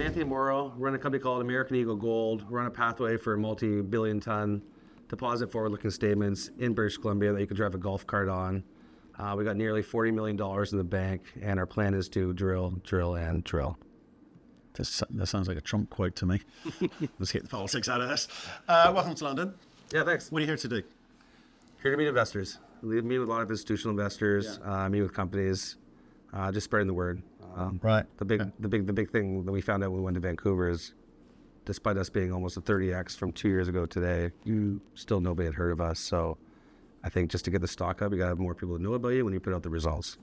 Anthony Moreau, run a company called American Eagle Gold. We're on a pathway for multi-billion ton deposit forward-looking statements in British Columbia that you can drive a golf cart on. We got nearly $40 million in the bank, and our plan is to drill, and drill. That sounds like a Trump quote to me. Let's get the politics out of this. Welcome to London. Yeah, thanks. What are you here to do? Here to meet investors. We meet with a lot of institutional investors, meet with companies, just spreading the word. Right. The big thing that we found out when we went to Vancouver is, despite us being almost a 30x from 2 years ago today, still nobody had heard of us. So I think just to get the stock up, you got to have more people to know about you when you put out the results.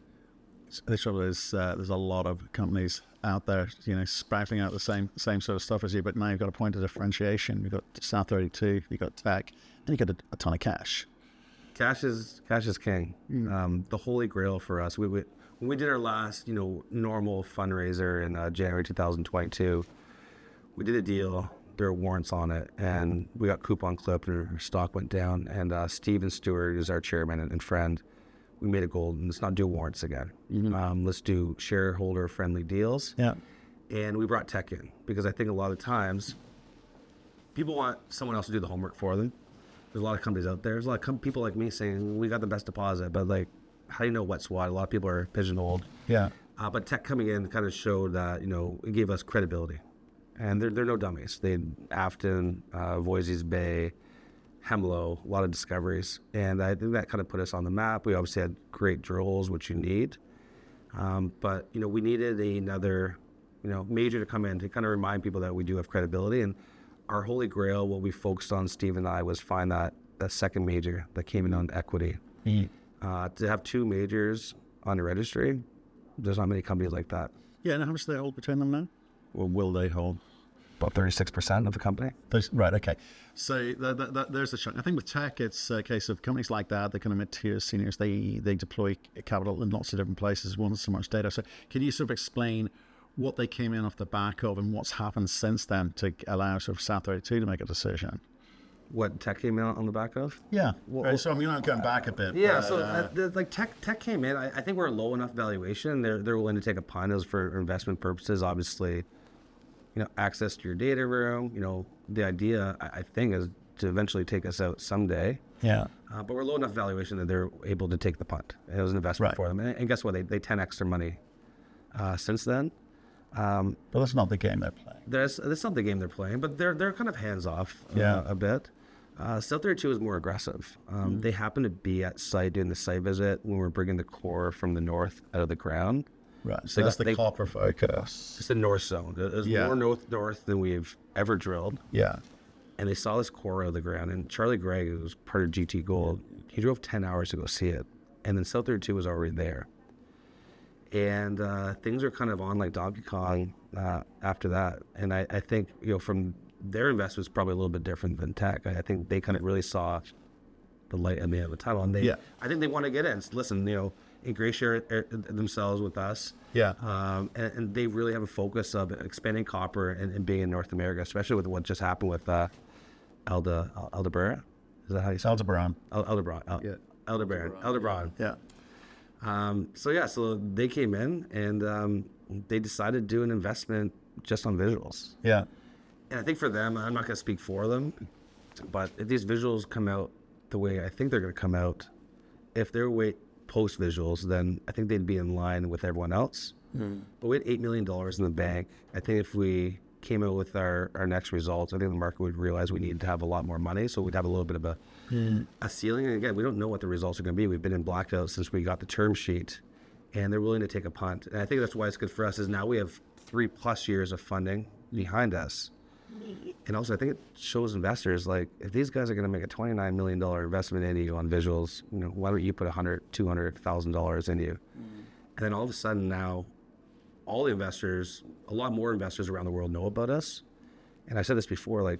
The trouble is, there's a lot of companies out there, sprouting out the same sort of stuff as you, but now you've got a point of differentiation. You've got South32, you've got tech, and you've got a ton of cash. Cash is king. The holy grail for us. When we did our last, normal fundraiser in January 2022, we did a deal. There were warrants on it, and we got coupon clipped, and our stock went down. And Steven Stewart is our chairman and friend. We made a goal, and let's not do warrants again. Let's do shareholder friendly deals. Yeah. And we brought tech in because I think a lot of times people want someone else to do the homework for them. There's a lot of companies out there. There's a lot of people like me saying, we got the best deposit, but how do you know what's what? A lot of people are pigeonholed. Yeah. But tech coming in kind of showed that, it gave us credibility. And they're no dummies. They had Afton, Voisey's Bay, Hemlo, a lot of discoveries. And I think that kind of put us on the map. We obviously had great drills, which you need. But, we needed another, major to come in to kind of remind people that we do have credibility. And our holy grail, what we focused on, Steve and I, was find that second major that came in on equity. To have two majors on the registry, there's not many companies like that. Yeah, and how much do they hold between them now? Or will they hold? About 36% of the company. Right, okay. So there's a chunk. I think with tech, it's a case of companies like that, the kind of mid-tier seniors, they deploy capital in lots of different places, one so much data. So can you sort of explain what they came in off the back of and what's happened since then to allow sort of South32 to make a decision? What tech came out on the back of? Yeah. Well, so I'm going back a bit. Yeah. Tech came in. I think we're a low enough valuation. They're willing to take a punt. It was for investment purposes. Obviously, access to your data room. The idea I think is to eventually take us out someday. Yeah. But we're low enough valuation that they're able to take the punt. It was an investment for them. And guess what? They 10x their money since then. But that's not the game they're playing. That's not the game they're playing, but they're kind of hands off a bit. South32 is more aggressive. They happen to be at site doing the site visit when we're bringing the core from the north out of the ground. Right. So that's the copper focus. It's the north zone. It's more north than we've ever drilled. Yeah. And they saw this core out of the ground. And Charlie Gregg, who was part of GT Gold, he drove 10 hours to go see it. And then South32 was already there. And things are kind of on like Donkey Kong after that. And I think, from their investments, probably a little bit different than tech. I think they kind of really saw the light at the end of the tunnel. And I think they want to get in. Listen, ingratiate themselves with us. Yeah. And they really have a focus of expanding copper and being in North America, especially with what just happened with Aldebaran. Is that how you say it? Aldebaran. Aldebaran. Yeah. So they came in and they decided to do an investment just on visuals. Yeah. And I think for them, I'm not going to speak for them, but if these visuals come out the way I think they're going to come out, if they're post visuals, then I think they'd be in line with everyone else. But we had $8 million in the bank. I think if we came out with our next results, I think the market would realize we needed to have a lot more money, so we'd have a little bit of a ceiling. And again, we don't know what the results are going to be. We've been in blackout since we got the term sheet, and they're willing to take a punt. And I think that's why it's good for us is now we have 3+ years of funding behind us. And also, I think it shows investors, if these guys are going to make a $29 million investment into you on visuals, why don't you put $100,000, $200,000 into you? And then all of a sudden now, all the investors, a lot more investors around the world know about us. And I said this before,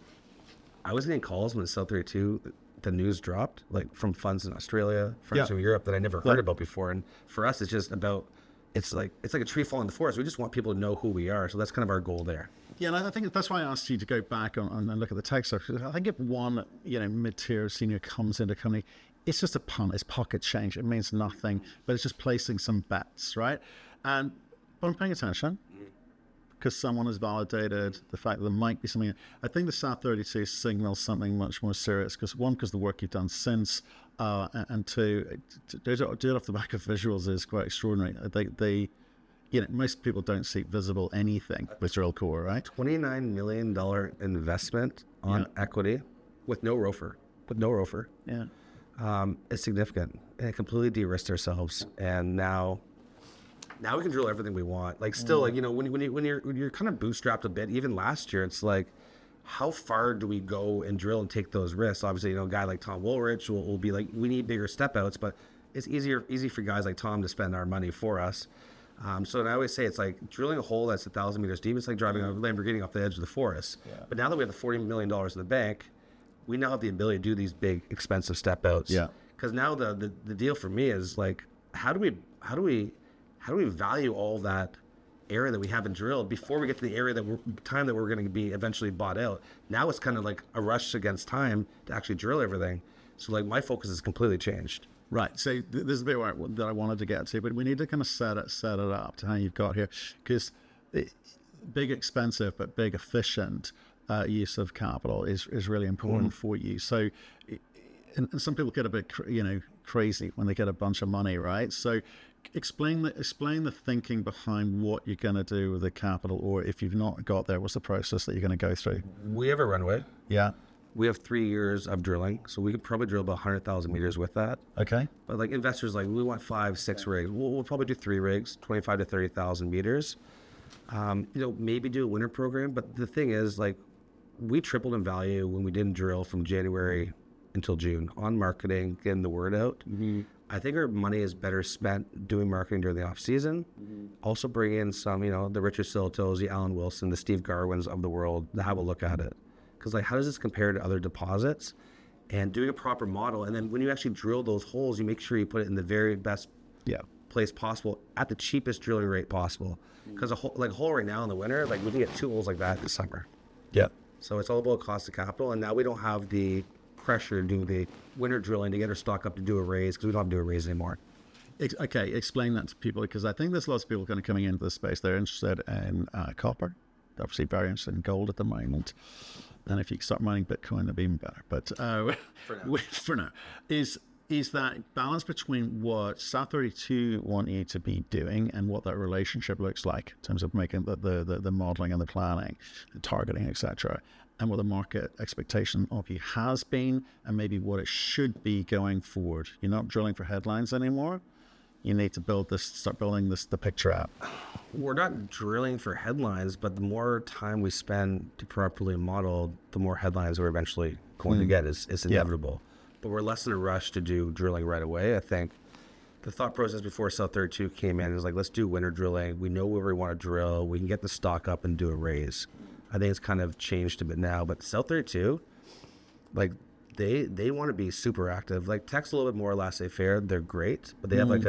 I was getting calls when South32, the news dropped, from funds in Australia, funds in Europe that I never heard about before. And for us, it's just about, it's like a tree falling in the forest. We just want people to know who we are. So that's kind of our goal there. Yeah, and I think that's why I asked you to go back and look at the tech stuff. I think if one, mid-tier senior comes into a company, it's just a punt, it's pocket change. It means nothing, but it's just placing some bets, right? But I'm paying attention. because someone has validated the fact that there might be something. I think the South32 signals something much more serious because one, because the work you've done since, and two, to do it off the back of visuals is quite extraordinary. They most people don't see visible anything with drill core, right? $29 million investment on equity with no ROFR. Yeah. It's significant, and it completely de-risked ourselves. And now we can drill everything we want. Like still, like when you're kind of bootstrapped a bit, even last year, it's like, how far do we go and drill and take those risks? Obviously, a guy like Tom Woolrich will be like, we need bigger step outs, but it's easy for guys like Tom to spend our money for us. So I always say it's like drilling a hole that's 1,000 meters deep. It's like driving a Lamborghini off the edge of the forest. Yeah. But now that we have the $40 million in the bank, we now have the ability to do these big, expensive step outs. Yeah. Because now the deal for me is like, how do we value all that area that we haven't drilled before we get to the area that we're going to be eventually bought out? Now it's kind of like a rush against time to actually drill everything. So like my focus has completely changed. Right. So this is a bit that I wanted to get to, but we need to kind of set it up to how you've got here, because big expensive but big efficient use of capital is really important for you. So, and some people get a bit crazy when they get a bunch of money, right? So, explain the thinking behind what you're going to do with the capital, or if you've not got there, what's the process that you're going to go through? We have a runway. Yeah. We have 3 years of drilling, so we could probably drill about 100,000 meters with that. Okay. But like investors, like we want 5-6 rigs. We'll probably do 3 rigs, 25 to 30,000 meters. Maybe do a winter program. But the thing is, like, we tripled in value when we didn't drill from January until June on marketing, getting the word out. Mm-hmm. I think our money is better spent doing marketing during the off season. Mm-hmm. Also bring in some, the Richard Siltos, the Alan Wilson, the Steve Garwins of the world to have a look at it. Because like, how does this compare to other deposits? And doing a proper model, and then when you actually drill those holes, you make sure you put it in the very best place possible at the cheapest drilling rate possible. Because a hole right now in the winter, like we can get 2 holes like that this summer. Yeah. So it's all about cost of capital, and now we don't have the pressure to do the winter drilling to get our stock up to do a raise, because we don't have to do a raise anymore. Okay, explain that to people, because I think there's lots of people kind of coming into this space. They're interested in copper. They're obviously very interested in gold at the moment. And if you start mining Bitcoin, that'd be even better. But for now, is that balance between what South32 want you to be doing and what that relationship looks like in terms of making the modeling and the planning, the targeting, etc., and what the market expectation of you has been, and maybe what it should be going forward. You're not drilling for headlines anymore. You need to start building the picture out. We're not drilling for headlines, but the more time we spend to properly model, the more headlines we're eventually going to get. It's inevitable. Yeah. But we're less in a rush to do drilling right away. I think the thought process before South32 came in is like, let's do winter drilling. We know where we want to drill. We can get the stock up and do a raise. I think it's kind of changed a bit now. But South32, like, they want to be super active. Like Tech's a little bit more laissez-faire. They're great, but they have like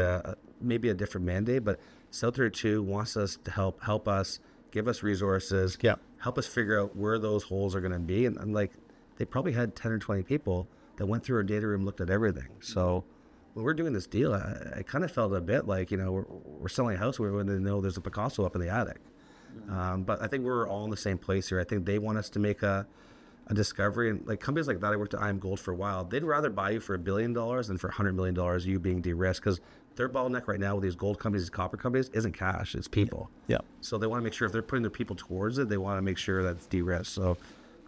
maybe a different mandate. But South32 wants us to help us, give us resources, help us figure out where those holes are going to be. And like they probably had 10 or 20 people that went through our data room, looked at everything. So when we're doing this deal, I kind of felt a bit like, we're selling a house where we know there's a Picasso up in the attic. But I think we're all in the same place here. I think they want us to make a discovery, and like companies like that, I worked at IM Gold for a while. They'd rather buy you for $1 billion than for $100 million, you being de-risked, because their bottleneck right now with these gold companies, these copper companies, isn't cash, it's people. Yeah. So they want to make sure if they're putting their people towards it, they want to make sure that it's de-risked. So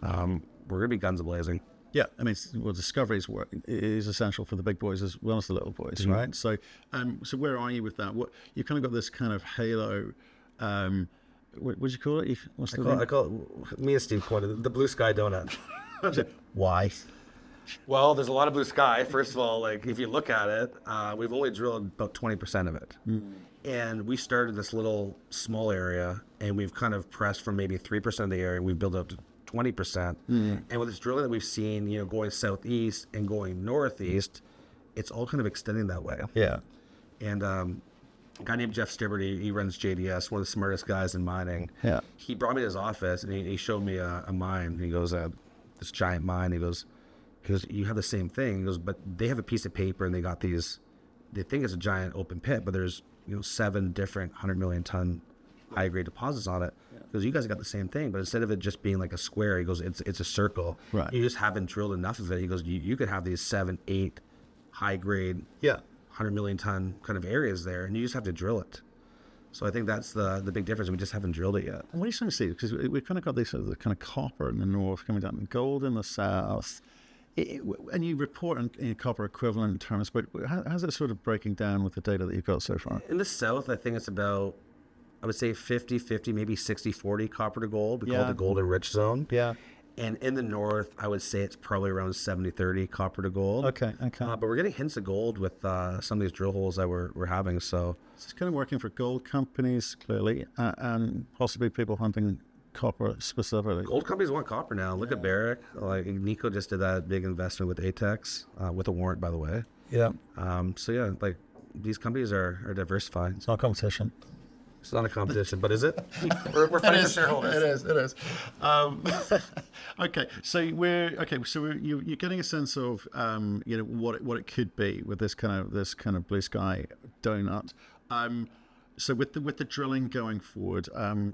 we're gonna be guns a-blazing. Yeah, I mean, discovery's work is essential for the big boys as well as the little boys, right? So, so where are you with that? What you've kind of got this kind of halo. What would you call it? I call it, me and Steve called it the blue sky donut. Why? Well, there's a lot of blue sky. First of all, like if you look at it, we've only drilled about 20% of it. And we started this little small area, and we've kind of pressed from maybe 3% of the area, and we've built up to 20%. And with this drilling that we've seen, going southeast and going northeast, it's all kind of extending that way. Yeah. And a guy named Jeff Stibbert, he runs JDS, one of the smartest guys in mining. Yeah. He brought me to his office, and he showed me a mine. He goes, this giant mine. He goes, you have the same thing. He goes, but they have a piece of paper, and they got these, they think it's a giant open pit, but there's 7 different 100 million ton high grade deposits on it. Yeah. Because you guys got the same thing, but instead of it just being like a square, he goes, it's a circle. Right. You just haven't drilled enough of it. He goes, you could have these 7, 8 high grade, 100 million ton kind of areas there, and you just have to drill it. So I think that's the big difference. We just haven't drilled it yet. And what are you trying to see? Because we've kind of got this kind of copper in the north coming down, and gold in the south. And you report in copper equivalent terms, but how's it sort of breaking down with the data that you've got so far? In the south, I think it's about, I would say 50-50, maybe 60-40 copper to gold. We call it the golden rich zone. Yeah. And in the north, I would say it's probably around 70-30 copper to gold. Okay. But we're getting hints of gold with some of these drill holes that we're having. So it's kind of working for gold companies, clearly, and possibly people hunting copper specifically. Gold companies want copper now. Look at Barrick. Like Nico just did that big investment with ATEX, with a warrant, by the way. Yeah. So yeah, like these companies are diversifying. It's not competition. It's not a competition, but is it? We're fighting for shareholders. It is. Okay, so you're getting a sense of what it could be with this kind of blue sky donut. So with the drilling going forward,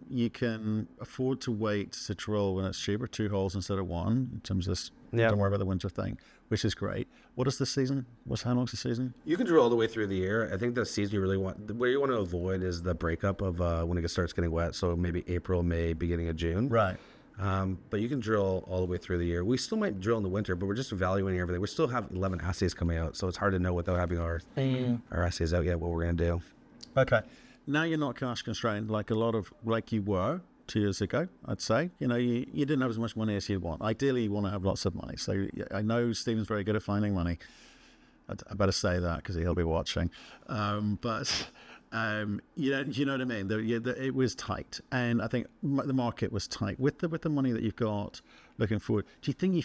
you can afford to wait to drill when it's cheaper, 2 holes instead of 1. In terms of this, don't worry about the winter thing, which is great. What is the season? How long's the season? You can drill all the way through the year. I think the season you really want, what you want to avoid is the breakup of when it starts getting wet. So maybe April, May, beginning of June. Right. But you can drill all the way through the year. We still might drill in the winter, but we're just evaluating everything. We still have 11 assays coming out, so it's hard to know without having our assays out yet what we're going to do. Okay. Now you're not cash constrained like you were 2 years ago, I'd say. You didn't have as much money as you'd want. Ideally, you want to have lots of money. So I know Stephen's very good at finding money. I better say that because he'll be watching. But you know what I mean? It was tight, and I think the market was tight with the money that you've got looking forward. Do you think you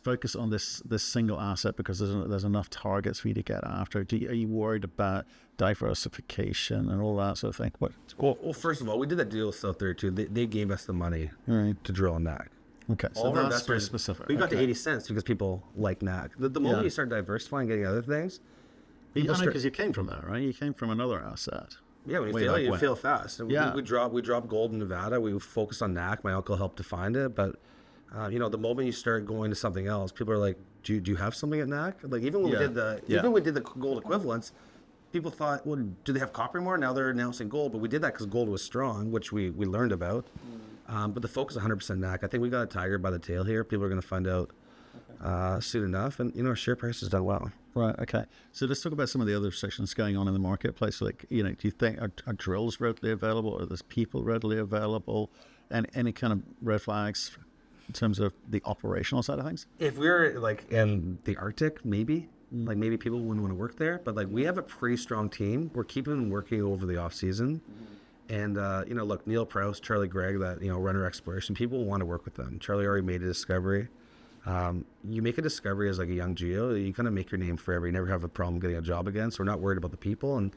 focus on this single asset because there's enough targets for you to get after? Are you worried about diversification and all that sort of thing? Well, first of all, we did that deal with South32. They gave us the money to drill on NAC. Okay, so that's very specific. We got to 80 cents because people like NAC. The moment you start diversifying, getting other things, because you came from that, right? You came from another asset. Yeah, when you fail fast. We dropped gold in Nevada. We focused on NAC. My uncle helped to find it, but the moment you start going to something else, people are like, "Do you have something at NAC?" Like even when we did the gold equivalents, people thought, "Well, do they have copper anymore?" Now they're announcing gold, but we did that because gold was strong, which we learned about. But the focus is 100% NAC. I think we got a tiger by the tail here. People are going to find out soon enough, and our share price has done well. Right. Okay. So let's talk about some of the other sections going on in the marketplace. Like, do you think are drills readily available? Are there people readily available? And any kind of red flags in terms of the operational side of things? If we're like in the Arctic, maybe. Like maybe people wouldn't want to work there, but like we have a pretty strong team. We're keeping them working over the off season. And, look, Neil Prouse, Charlie Gregg, that, run our exploration, people want to work with them. Charlie already made a discovery. You make a discovery as like a young geo, you kind of make your name forever. You never have a problem getting a job again. So we're not worried about the people. And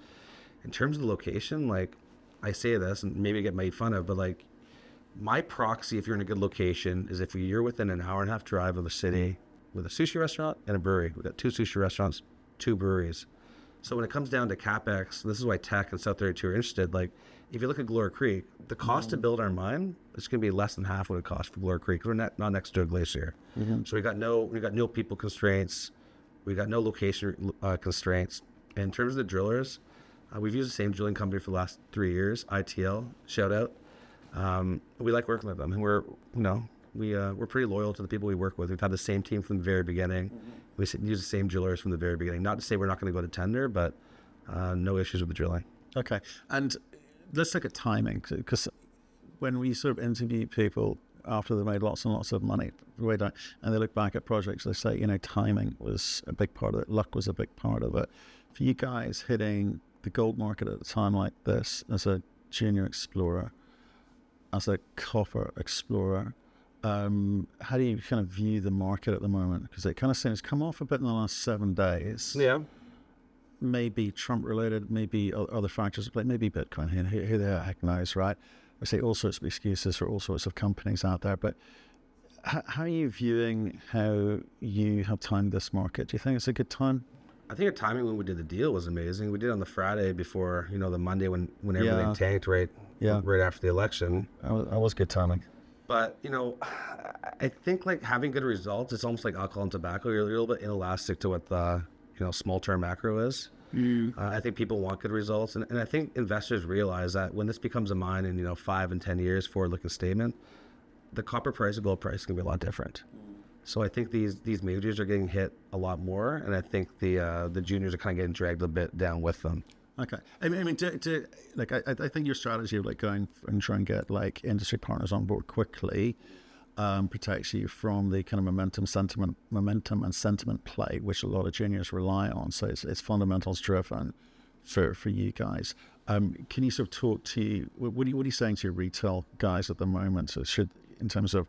in terms of the location, like I say this and maybe get made fun of, but like my proxy, if you're in a good location, is if you're within an hour and a half drive of the city with a sushi restaurant and a brewery. We've got 2 sushi restaurants, 2 breweries. So when it comes down to CapEx, this is why Tech and South32 are interested. Like, if you look at Galore Creek, the cost to build our mine is going to be less than half what it costs for Galore Creek because we're not next to a glacier. So we got no people constraints, we got no location constraints. And in terms of the drillers, we've used the same drilling company for the last 3 years. ITL, shout out. We like working with them, and we're pretty loyal to the people we work with. We've had the same team from the very beginning. We use the same drillers from the very beginning. Not to say we're not going to go to tender, but no issues with the drilling. Okay, and let's look at timing, because when we sort of interview people after they made lots and lots of money, way down, and they look back at projects, they say, timing was a big part of it, luck was a big part of it. For you guys hitting the gold market at a time like this, as a junior explorer, as a copper explorer, how do you kind of view the market at the moment? Because it kind of seems come off a bit in the last 7 days. Yeah. Maybe Trump related, maybe other factors at play, maybe Bitcoin. Who the heck knows, right? I see all sorts of excuses for all sorts of companies out there, but how are you viewing how you have timed this market? Do you think it's a good time? I think our timing when we did the deal was amazing. We did it on the Friday before, the Monday when everything tanked right after the election. That was good timing. But, I think like having good results, it's almost like alcohol and tobacco. You're a little bit inelastic to what the, small-term macro is. I think people want good results. And I think investors realize that when this becomes a mine in, 5 and 10 years forward-looking statement, the copper price and gold price can be a lot different. So I think these majors are getting hit a lot more, and I think the juniors are kind of getting dragged a bit down with them. Okay, I mean, I think your strategy of like going and try and get like industry partners on board quickly protects you from the kind of momentum and sentiment play, which a lot of juniors rely on. So it's fundamentals driven for you guys. Can you sort of talk to what are you saying to your retail guys at the moment? So in terms of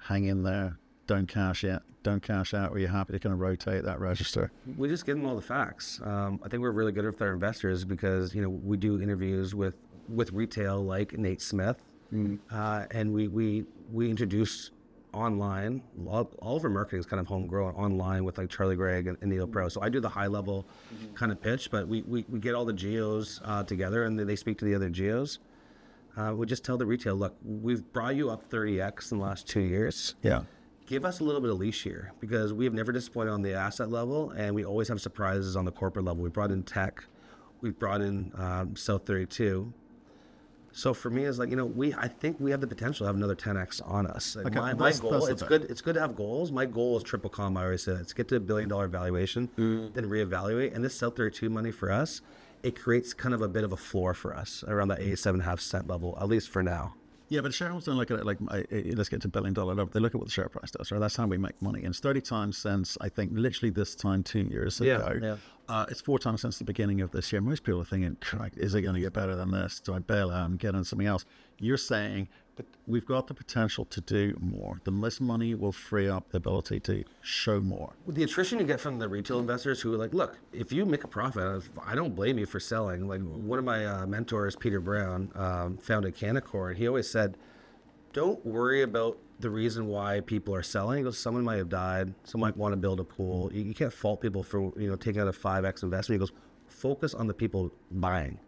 hang in there. Don't cash out. Are you happy to kind of rotate that register? We just give them all the facts. I think we're really good with our investors because, we do interviews with retail like Nate Smith. And we introduce online, all of our marketing is kind of homegrown online with like Charlie Gregg and Neil Pro. So I do the high level kind of pitch, but we get all the geos together and they speak to the other geos. We just tell the retail, look, we've brought you up 30x in the last 2 years. Yeah. Give us a little bit of leash here because we have never disappointed on the asset level and we always have surprises on the corporate level. We brought in Tech, we brought in South32. So for me, it's like, I think we have the potential to have another 10x on us. Like okay, my goal, it's good to have goals. My goal is triple comma. I always say it's get to $1 billion valuation, then reevaluate. And this South32 money for us, it creates kind of a bit of a floor for us around that 87.5 cent level, at least for now. Yeah, but shareholders don't look at it like, let's get to $1 billion level. They look at what the share price does, right? That's how we make money. And it's 30 times since, I think, literally this time 2 years ago. Yeah. It's 4 times since the beginning of this year. Most people are thinking, is it going to get better than this? Do I bail out and get on something else? You're saying, but we've got the potential to do more. The less money will free up the ability to show more. The attrition you get from the retail investors who are like, look, if you make a profit, I don't blame you for selling. Like one of my mentors, Peter Brown, founded Canaccord. He always said, don't worry about the reason why people are selling. He goes, someone might have died. Someone might want to build a pool. You can't fault people for taking out a 5x investment. He goes, focus on the people buying.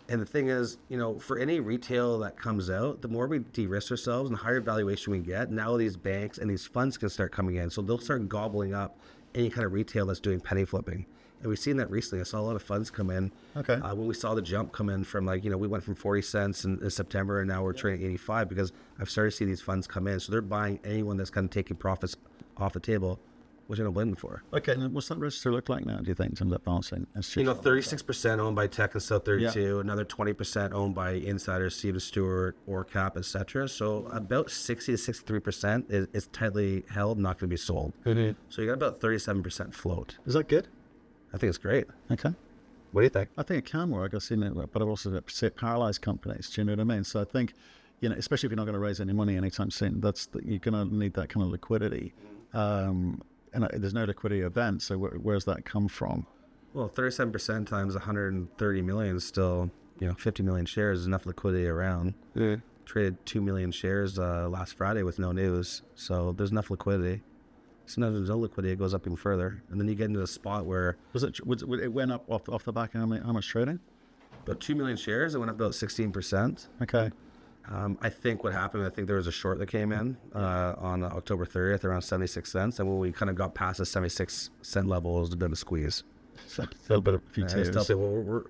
And the thing is, for any retail that comes out, the more we de-risk ourselves and the higher valuation we get, now these banks and these funds can start coming in. So they'll start gobbling up any kind of retail that's doing penny flipping. And we've seen that recently. I saw a lot of funds come in. Okay. When we saw the jump come in from we went from 40 cents in September and now we're trading 85 because I've started to see these funds come in. So they're buying anyone that's kind of taking profits off the table, which I don't blame them for. Okay, and what's that register look like now, do you think, in terms of balancing? 36% owned by Tech and South32, another 20% owned by insiders, Stephen Stewart, OrCap, etc. So about 60 to 63% is tightly held, not going to be sold. Mm-hmm. So you got about 37% float. Is that good? I think it's great. Okay. What do you think? I think it can work. I've seen it work, but I've also seen paralyzed companies. Do you know what I mean? So I think, especially if you're not going to raise any money anytime soon, you're going to need that kind of liquidity. And there's no liquidity event, so where's that come from? Well, 37% times 130 million is still, 50 million shares is enough liquidity around. Yeah. Traded 2 million shares last Friday with no news, so there's enough liquidity. Sometimes there's no liquidity, it goes up even further, and then you get into a spot where it went up off the back of how much trading? About 2 million shares. It went up about 16%. Okay. I think what happened, there was a short that came in on October 30th around 76 cents. And when we kind of got past the 76 cent level, it was a bit of a squeeze. A little bit of a few I just tell people,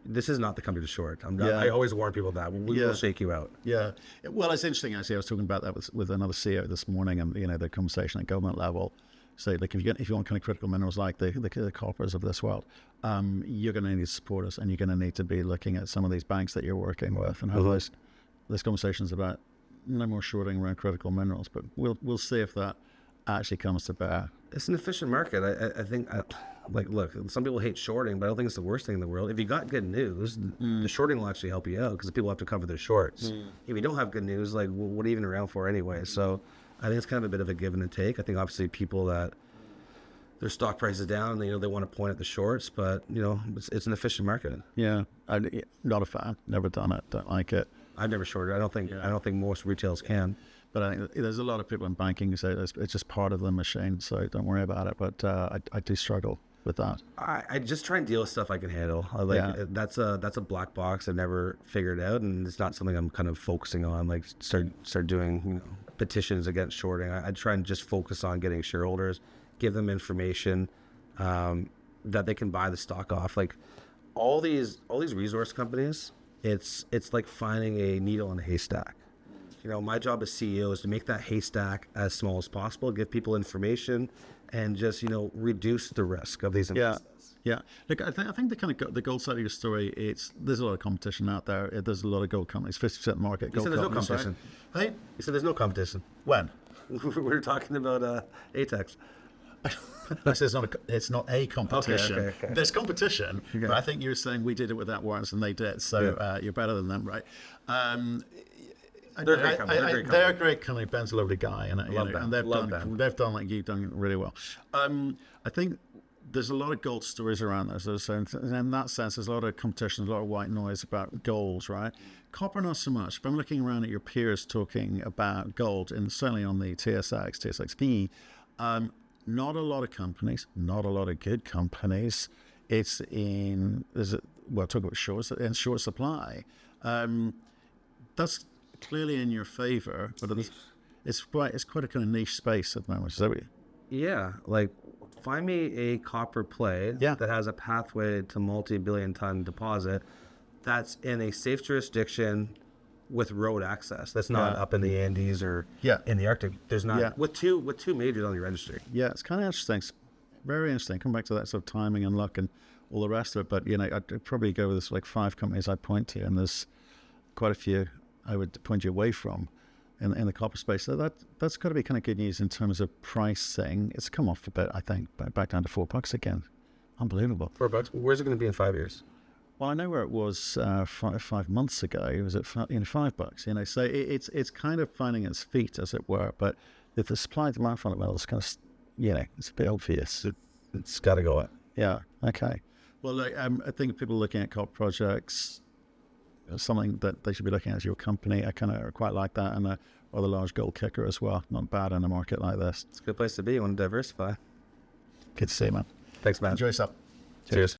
this is not the company to short. I always warn people that. We will shake you out. Yeah. Well, it's interesting, actually. I was talking about that with another CEO this morning, and, the conversation at government level. So, like, if you want kind of critical minerals like the coppers of this world, you're going to need to support us, and you're going to need to be looking at some of these banks that you're working with and have those conversations about no more shorting around critical minerals, but we'll see if that actually comes to bear. It's an efficient market. I think, look, some people hate shorting, but I don't think it's the worst thing in the world. If you got good news, the shorting will actually help you out because people have to cover their shorts. If you don't have good news, what are you even around for anyway? So I think it's kind of a bit of a give and a take. I think obviously people that their stock price is down, they want to point at the shorts, but it's an efficient market. Yeah, not a fan. Never done it. Don't like it. I've never shorted. I don't think most retailers can. But I think there's a lot of people in banking who say it's just part of the machine, so don't worry about it. But I do struggle with that? I just try and deal with stuff I can handle. That's a black box I've never figured out, and it's not something I'm kind of focusing on. Like start doing petitions against shorting. I try and just focus on getting shareholders, give them information that they can buy the stock off. Like all these resource companies, it's like finding a needle in a haystack. My job as CEO is to make that haystack as small as possible, give people information, and just reduce the risk of these investments. Yeah. Look, I think the gold side of your story, there's a lot of competition out there. There's a lot of gold companies, 50% market. You said there's no competition. Right? Hey, you said there's no competition. When? We were talking about ATEX. It's not a competition. Okay. There's competition, but I think you were saying we did it without warrants and they did. So you're better than them, right? They're a great company. They're a great company. Ben's a lovely guy, and they've done like you've done really well. I think there's a lot of gold stories around this. So in that sense, there's a lot of competition, a lot of white noise about gold, right? Copper, not so much. But I'm looking around at your peers talking about gold, and certainly on the TSXV, not a lot of companies, not a lot of good companies. Talk about short supply. That's clearly in your favor, but it's quite a kind of niche space at the moment. Is that what like find me a copper play that has a pathway to multi-billion ton deposit that's in a safe jurisdiction with road access. That's not up in the Andes or in the Arctic. There's not with two majors on the registry. Yeah, it's kind of interesting. It's very interesting. Come back to that sort of timing and luck and all the rest of it. But I'd probably go with this like 5 companies I'd point to, and there's quite a few I would point you away from in the copper space. So that's got to be kind of good news in terms of pricing. It's come off a bit, I think, back down to $4 again. Unbelievable. $4? Where's it going to be in 5 years? Well, I know where it was 5 months ago. It was at $5. So it's kind of finding its feet, as it were. But if the supply and demand fundamentals kind of, it's a bit obvious. It's got to go up. Yeah. Okay. Well, look, I think people looking at copper projects, something that they should be looking at as your company. I kind of quite like that, and a rather large gold kicker as well. Not bad in a market like this. It's a good place to be. You want to diversify. Good to see you, man. Thanks, man. Enjoy yourself. Cheers.